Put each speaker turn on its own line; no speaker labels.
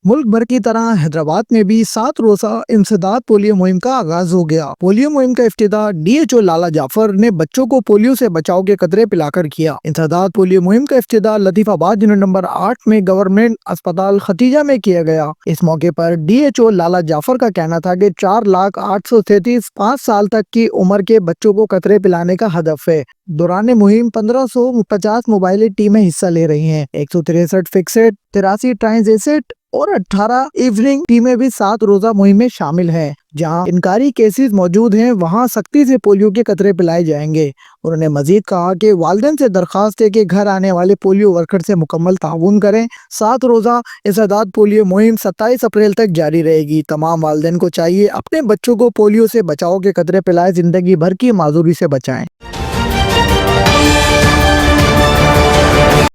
ملک بھر کی طرح حیدرآباد میں بھی 7 روزہ انسداد پولیو مہم کا آغاز ہو گیا۔ پولیو مہم کا افتتاح ڈی ایچ او لالا جعفر نے بچوں کو پولیو سے بچاؤ کے قطرے پلا کر کیا۔ انسداد پولیو مہم کا افتتاح لطیف آباد یونٹ نمبر 8 میں گورنمنٹ اسپتال ختیجہ میں کیا گیا۔ اس موقع پر ڈی ایچ او لالا جعفر کا کہنا تھا کہ 4,08,33 5 سال تک کی عمر کے بچوں کو قطرے پلانے کا ہدف ہے۔ دوران مہم 1550 موبائل ٹیمیں حصہ لے رہی ہیں۔ 163 فکسڈ، 83 ٹرانزیٹ اور 18 ایوننگ ٹیمیں بھی 7 روزہ مہم میں شامل ہیں۔ جہاں انکاری کیسز موجود ہیں وہاں سختی سے پولیو کے قطرے پلائے جائیں گے۔ انہوں نے مزید کہا کہ والدین سے درخواست ہے کہ گھر آنے والے پولیو ورکر سے مکمل تعاون کریں۔ 7 روزہ انسداد پولیو مہم 27 اپریل تک جاری رہے گی۔ تمام والدین کو چاہیے اپنے بچوں کو پولیو سے بچاؤ کے قطرے پلائے زندگی بھر کی معذوری سے بچائیں۔